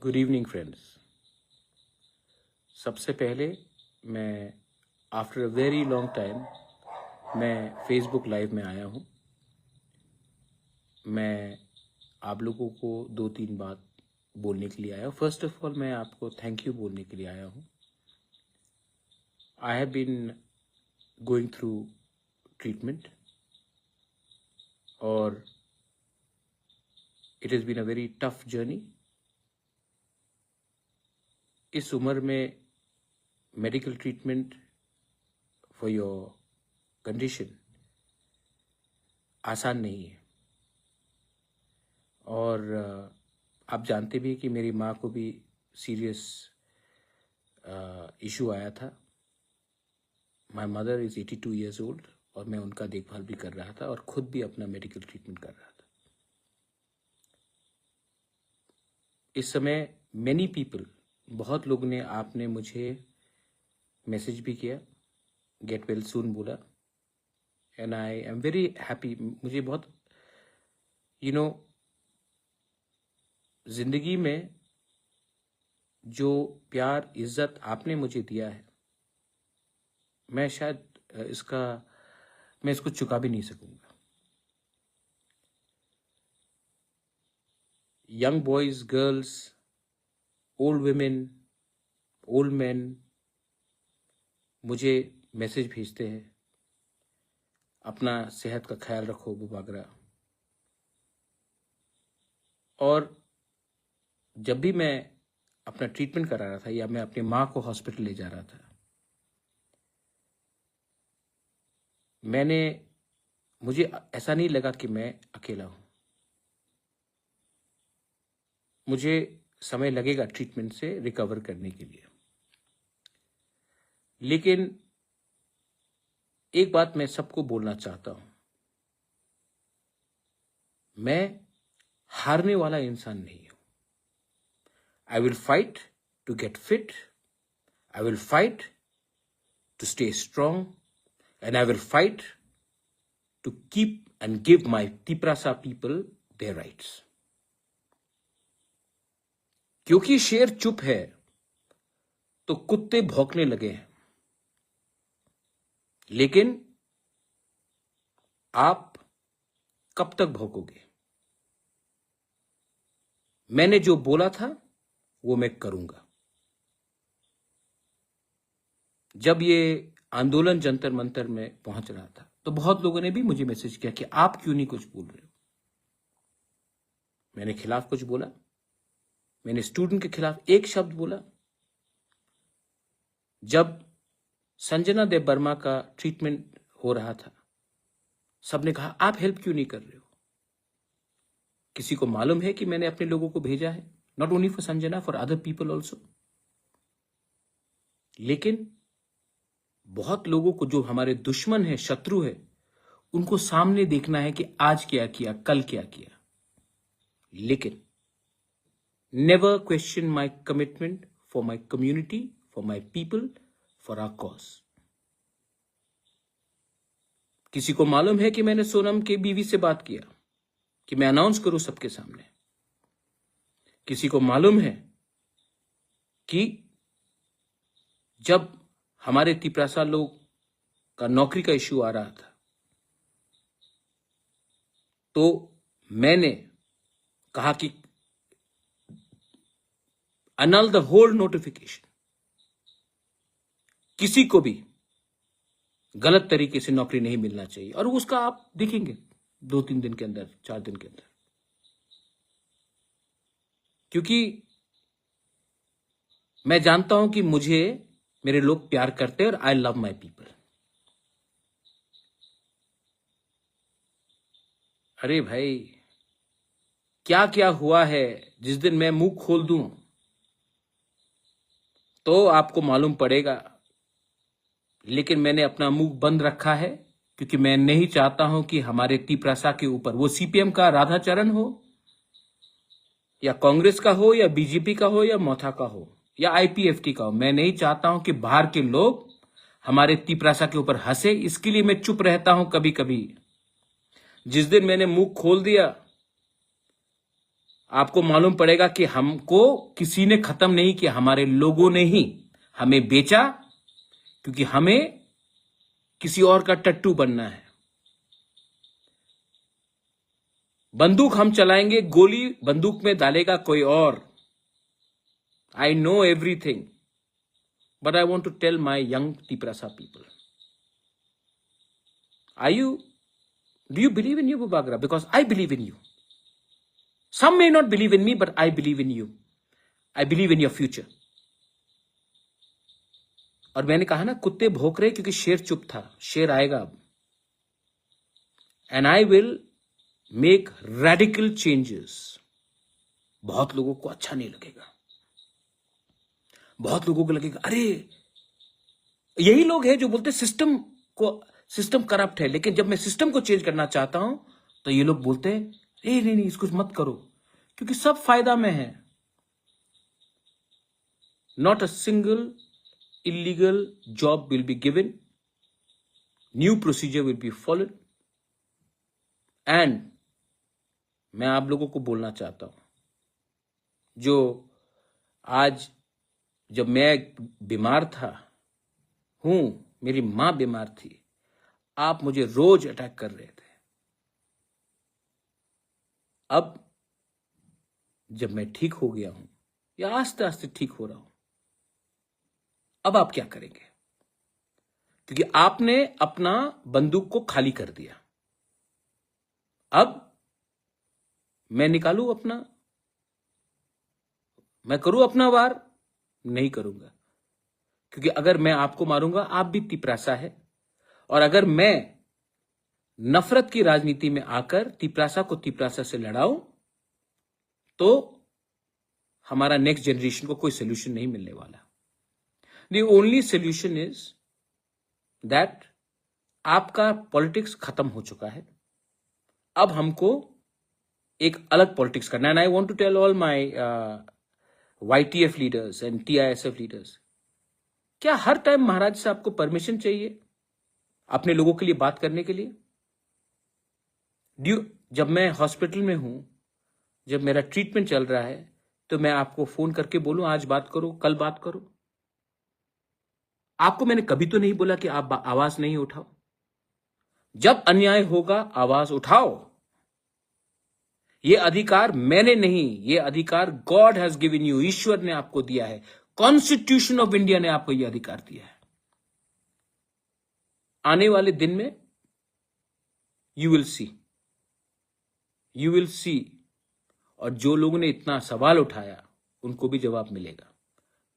Good evening friends. सबसे पहले मैं after a very long time मैं फेसबुक लाइव में आया हूँ। मैं आप लोगों को 2-3 बात बोलने के लिए आया हूँ। फर्स्ट ऑफ ऑल मैं आपको थैंक यू बोलने के लिए आया हूँ। I have been going through treatment और it has been a very tough journey. इस उम्र में medical treatment for your condition आसान नहीं है और आप जानते भी कि मेरी माँ को भी सीरियस इशू आया था। My mother is 82 years old और मैं उनका देखभाल भी कर रहा था और खुद भी अपना मेडिकल ट्रीटमेंट कर रहा था। इस समय मैनी पीपल, बहुत लोगों ने आपने मुझे मैसेज भी किया, गेट वेल सून बोला, and I am very happy. मुझे बहुत जिंदगी में जो प्यार इज्जत आपने मुझे दिया है, मैं शायद मैं इसको चुका भी नहीं सकूंगा। Young boys, girls, old women, old man मुझे मैसेज भेजते हैं, अपना सेहत का ख्याल रखो बुबागरा। और जब भी मैं अपना ट्रीटमेंट करा रहा था या मैं अपनी माँ को हॉस्पिटल ले जा रहा था, मुझे ऐसा नहीं लगा कि मैं अकेला हूं। मुझे समय लगेगा ट्रीटमेंट से रिकवर करने के लिए, लेकिन एक बात मैं सबको बोलना चाहता हूं, मैं हारने वाला इंसान नहीं हूं। I will fight to get fit. I will fight to stay strong. And I will fight to keep and give my Tiprasa people their rights. क्योंकि शेर चुप है तो कुत्ते भौंकने लगे हैं। लेकिन आप कब तक भौंकोगे? मैंने जो बोला था वो मैं करूंगा। जब ये आंदोलन जंतर मंतर में पहुंच रहा था तो बहुत लोगों ने भी मुझे मैसेज किया कि आप क्यों नहीं कुछ बोल रहे हो। मैंने खिलाफ कुछ बोला? मैंने स्टूडेंट के खिलाफ एक शब्द बोला? जब संजना देव वर्मा का ट्रीटमेंट हो रहा था, सबने कहा आप हेल्प क्यों नहीं कर रहे हो? किसी को मालूम है कि मैंने अपने लोगों को भेजा है, not only for Sanjana, for other people also. लेकिन बहुत लोगों को, जो हमारे दुश्मन है, शत्रु है, उनको सामने देखना है कि आज क्या किया, कल क्या किया। लेकिन never question my commitment for my community, for my people, for our cause. किसी को मालूम है कि मैंने सोनम के बीवी से बात किया कि मैं अनाउंस करूं सबके सामने। किसी को मालूम है कि जब हमारे तिपरासा लोग का नौकरी का इश्यू आ रहा था तो मैंने कहा कि annul the whole notification। किसी को भी गलत तरीके से नौकरी नहीं मिलना चाहिए, और उसका आप देखेंगे 2-3 दिन के अंदर, 4 दिन के अंदर। क्योंकि मैं जानता हूं कि मुझे मेरे लोग प्यार करते हैं और आई लव माई पीपल। अरे भाई, क्या क्या हुआ है, जिस दिन मैं मुंह खोल दूं तो आपको मालूम पड़ेगा। लेकिन मैंने अपना मुंह बंद रखा है क्योंकि मैं नहीं चाहता हूं कि हमारे तिपरासा के ऊपर, वो सीपीएम का राधाचरण हो या कांग्रेस का हो या बीजेपी का हो या मोथा का हो या आईपीएफटी का हो, मैं नहीं चाहता हूं कि बाहर के लोग हमारे तिपरासा के ऊपर हंसे। इसके लिए मैं चुप रहता हूं कभी कभी। जिस दिन मैंने मुंह खोल दिया, आपको मालूम पड़ेगा कि हमको किसी ने खत्म नहीं किया, हमारे लोगों ने ही हमें बेचा, क्योंकि हमें किसी और का टट्टू बनना है। बंदूक हम चलाएंगे, गोली बंदूक में डालेगा कोई और। I know everything, but I want to tell my young Tiprasa people, do you believe in you, Bubagra? Because I believe in you. Some may not believe in me, but I believe in you. I believe in your future. और मैंने कहा ना, कुत्ते भौंक रहे क्योंकि शेर चुप था, शेर आएगा अब। And I will make radical changes. बहुत लोगों को अच्छा नहीं लगेगा, बहुत लोगों को लगेगा अरे, यही लोग हैं जो बोलते सिस्टम करप्ट है, लेकिन जब मैं सिस्टम को चेंज करना चाहता हूं तो ये लोग बोलते हैं नहीं नहीं, इसको मत करो, क्योंकि सब फायदा में है। Not a single illegal job will be given, new procedure will be followed, and मैं आप लोगों को बोलना चाहता हूं, जो आज जब मैं बीमार था मेरी मां बीमार थी, आप मुझे रोज अटैक कर रहे थे। अब जब मैं ठीक हो गया हूं या आस्ते आस्ते ठीक हो रहा हूं, अब आप क्या करेंगे? क्योंकि आपने अपना बंदूक को खाली कर दिया। अब मैं निकालूं अपना, मैं करूं अपना वार? नहीं करूंगा, क्योंकि अगर मैं आपको मारूंगा, आप भी तिपरासा है, और अगर मैं नफरत की राजनीति में आकर तिपरासा को तिपरासा से लड़ाऊं तो हमारा नेक्स्ट जनरेशन को कोई सोल्यूशन नहीं मिलने वाला। The only solution is that आपका पॉलिटिक्स खत्म हो चुका है, अब हमको एक अलग पॉलिटिक्स करना है। And I want to tell all my YTF leaders and TISF leaders, क्या हर टाइम महाराज से आपको परमिशन चाहिए अपने लोगों के लिए बात करने के लिए? जब मैं हॉस्पिटल में हूं, जब मेरा ट्रीटमेंट चल रहा है, तो मैं आपको फोन करके बोलूं आज बात करो, कल बात करो? आपको मैंने कभी तो नहीं बोला कि आप आवाज नहीं उठाओ। जब अन्याय होगा आवाज उठाओ। यह अधिकार मैंने नहीं, यह अधिकार गॉड हैज गिवन यू, ईश्वर ने आपको दिया है, कॉन्स्टिट्यूशन ऑफ इंडिया ने आपको यह अधिकार दिया है। आने वाले दिन में यू विल सी, और जो लोगों ने इतना सवाल उठाया उनको भी जवाब मिलेगा।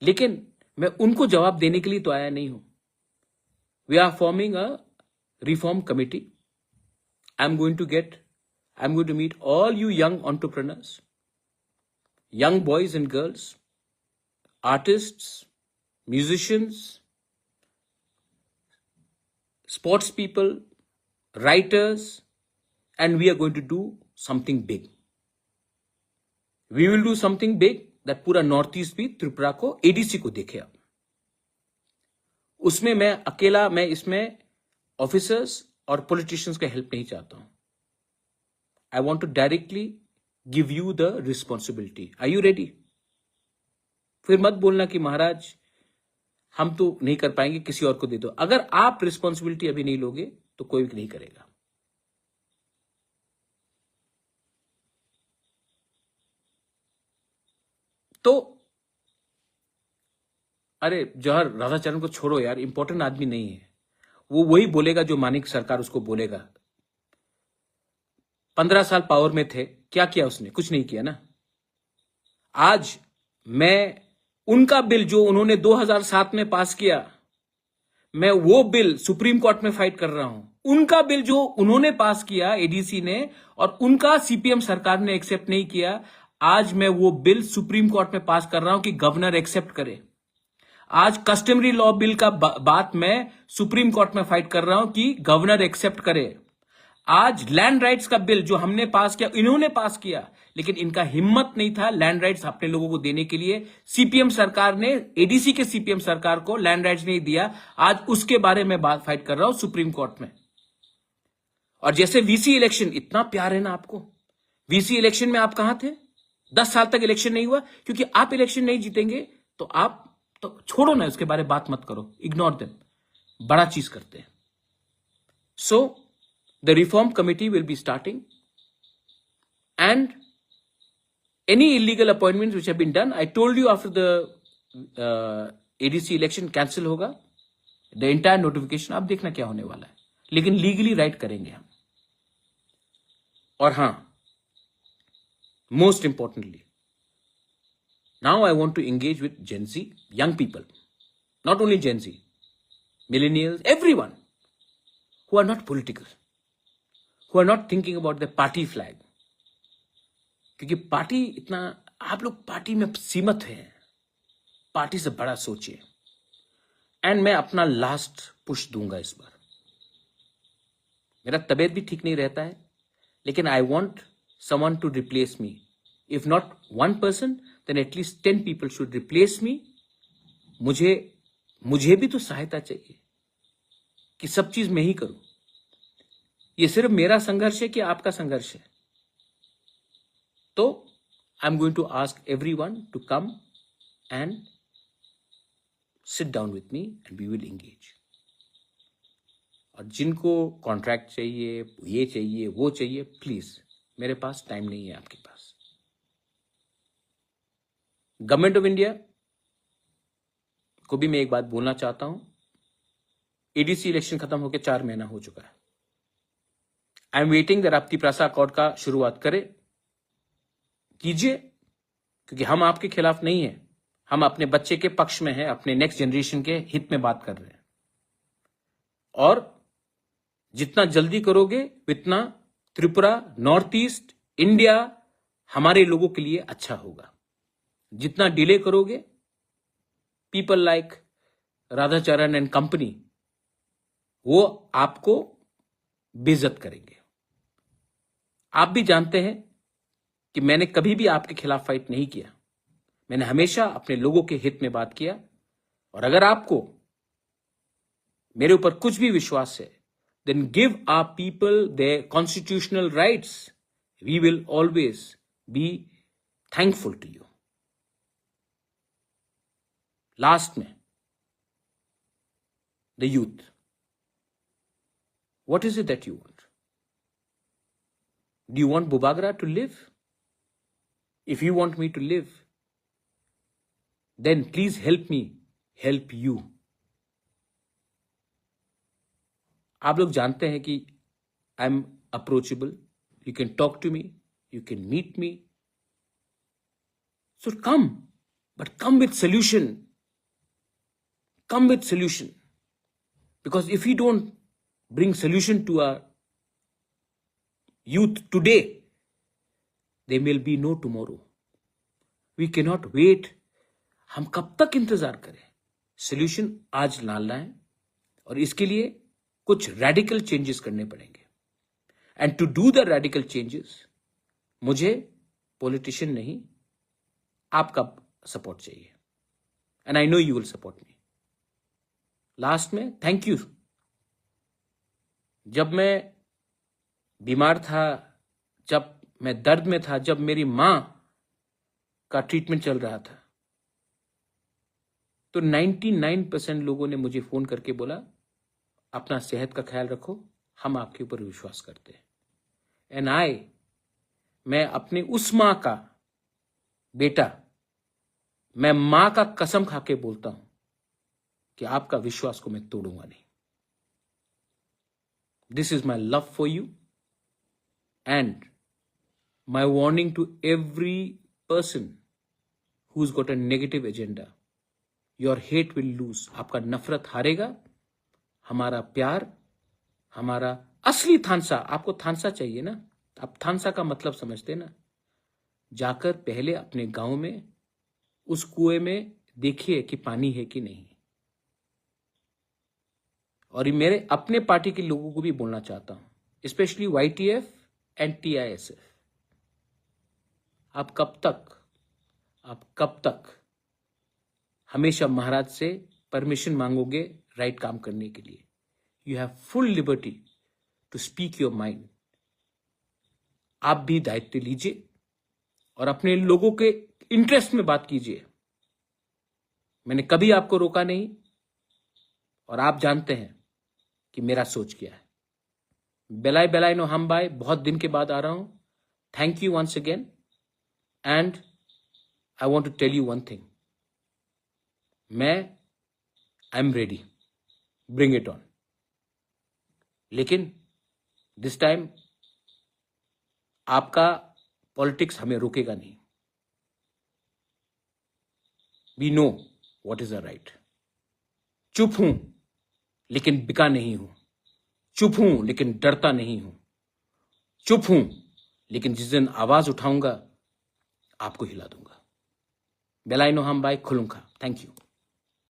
लेकिन मैं उनको जवाब देने के लिए तो आया नहीं हूं। We are forming a reform committee. I am going to meet all you young entrepreneurs, young boys and girls, artists, musicians, sports people, writers, and we are going to do something big. We will do something big that पूरा north east भी त्रिपुरा को, ADC को देखे। अब उसमें मैं इसमें officers और पॉलिटिशियंस का हेल्प नहीं चाहता हूं। I want to directly give you the responsibility. Are you ready? फिर मत बोलना कि महाराज हम तो नहीं कर पाएंगे, किसी और को दे दो। अगर आप रिस्पॉन्सिबिलिटी अभी नहीं लोगे तो कोई भी नहीं करेगा। तो अरे जौहर राधाचरण को छोड़ो यार, इंपॉर्टेंट आदमी नहीं है वो। वही बोलेगा जो मानिक सरकार उसको बोलेगा। 15 साल पावर में थे, क्या किया उसने? कुछ नहीं किया ना। आज मैं उनका बिल जो उन्होंने 2007 में पास किया, मैं वो बिल सुप्रीम कोर्ट में फाइट कर रहा हूं। उनका बिल जो उन्होंने पास किया ADC ने, और उनका CPM सरकार ने एक्सेप्ट नहीं किया, आज मैं वो बिल सुप्रीम कोर्ट में पास कर रहा हूं कि गवर्नर एक्सेप्ट करे। आज कस्टमरी लॉ बिल का बात मैं सुप्रीम कोर्ट में फाइट कर रहा हूं कि गवर्नर एक्सेप्ट करे। आज लैंड राइट्स का बिल जो हमने पास किया, इन्होंने पास किया, लेकिन इनका हिम्मत नहीं था लैंड राइट्स अपने लोगों को देने के लिए। CPM सरकार ने, ADC के CPM सरकार को लैंड राइट्स नहीं दिया। आज उसके बारे में बात फाइट कर रहा हूं सुप्रीम कोर्ट में। और जैसे VC इलेक्शन, इतना प्यार है ना आपको, VC इलेक्शन में आप कहां थे? 10 साल तक इलेक्शन नहीं हुआ, क्योंकि आप इलेक्शन नहीं जीतेंगे तो आप तो छोड़ो ना, उसके बारे में बात मत करो, इग्नोर देम, बड़ा चीज करते हैं. So the reform committee will be starting, and any illegal appointments which have been done, I told you after the ADC election cancel होगा, the entire notification. आप देखना क्या होने वाला है, लेकिन लीगली राइट करेंगे हम. और हाँ, most importantly, now I want to engage with Gen Z, young people, not only Gen Z, millennials, everyone who are not political, who are not thinking about the party flag. क्योंकि party इतना, आप लोग party में सीमित हैं, party से बड़ा सोचिए. एंड मैं अपना लास्ट पुश दूंगा इस बार. मेरा तबीयत भी ठीक नहीं रहता है, लेकिन I want someone to replace me. If not 1 person, then at least 10 people should replace me. मुझे भी तो सहायता चाहिए कि सब चीज मैं ही करूं. ये सिर्फ मेरा संघर्ष है कि आपका संघर्ष है. तो I am going to ask everyone to come and sit down with me and we will engage. और जिनको कॉन्ट्रैक्ट चाहिए, ये चाहिए, वो चाहिए, प्लीज, मेरे पास टाइम नहीं है आपके पास. गवर्नमेंट ऑफ इंडिया को भी मैं एक बात बोलना चाहता हूं. एडीसी इलेक्शन खत्म होकर 4 महीना हो चुका है. आई एम वेटिंग द राप्ती प्रासा अकॉर्ड का शुरुआत कीजिए, क्योंकि हम आपके खिलाफ नहीं है. हम अपने बच्चे के पक्ष में हैं, अपने नेक्स्ट जनरेशन के हित में बात कर रहे हैं. और जितना जल्दी करोगे उतना त्रिपुरा, नॉर्थ ईस्ट इंडिया हमारे लोगों के लिए अच्छा होगा. जितना डिले करोगे, people like Radhacharan and company वो आपको बेइज्जत करेंगे. आप भी जानते हैं कि मैंने कभी भी आपके खिलाफ फाइट नहीं किया. मैंने हमेशा अपने लोगों के हित में बात किया. और अगर आपको मेरे ऊपर कुछ भी विश्वास है, then give our people their constitutional rights. We will always be thankful to you. Last में, the youth, what is it that you want? Do you want बुबागरा to live? If you want me to live, then please help me help you. आप लोग जानते हैं कि I am approachable. You can talk to me, you can meet me. So come, but come with solution. Come with solution. Because if we don't bring solution to our youth today, there will be no tomorrow. We cannot wait. हम कब तक इंतजार करें? Solution आज लाना है और इसके लिए कुछ रेडिकल चेंजेस करने पड़ेंगे. And to do the radical changes, मुझे पॉलिटिशियन नहीं, आपका सपोर्ट चाहिए. And I know you will support me. Last में थैंक यू. जब मैं बीमार था, जब मैं दर्द में था, जब मेरी मां का ट्रीटमेंट चल रहा था, तो 99% लोगों ने मुझे फोन करके बोला, अपना सेहत का ख्याल रखो, हम आपके ऊपर विश्वास करते हैं. एंड मैं अपने उस मां का बेटा, मैं मां का कसम खा के बोलता हूं कि आपका विश्वास को मैं तोड़ूंगा नहीं. This is my love for you and my warning to every person who is got a negative agenda. Your hate will lose. आपका नफरत हारेगा, हमारा प्यार, हमारा असली थानसा. आपको थानसा चाहिए ना? आप थानसा का मतलब समझते ना? जाकर पहले अपने गांव में उस कुएं में देखिए कि पानी है कि नहीं. और ये मेरे अपने पार्टी के लोगों को भी बोलना चाहता हूं, स्पेशली YTF एंड TISF. आप कब तक हमेशा महाराज से परमिशन मांगोगे राइट काम करने के लिए? You have full liberty to speak your mind. आप भी दायित्व लीजिए और अपने लोगों के इंटरेस्ट में बात कीजिए। मैंने कभी आपको रोका नहीं और आप जानते हैं कि मेरा सोच क्या है। बेलाई बेलाई नो हम बाय, बहुत दिन के बाद आ रहा हूं। Thank you once again and I want to tell you one thing, I am ready, bring it on. लेकिन दिस टाइम आपका पॉलिटिक्स हमें रोकेगा नहीं। We know what is the right. चुप हूं लेकिन बिका नहीं हूं, चुप हूं लेकिन डरता नहीं हूं, चुप हूं लेकिन जिस दिन आवाज उठाऊंगा आपको हिला दूंगा। बेलाई नो हम बाय, खुलूंगा। Thank you.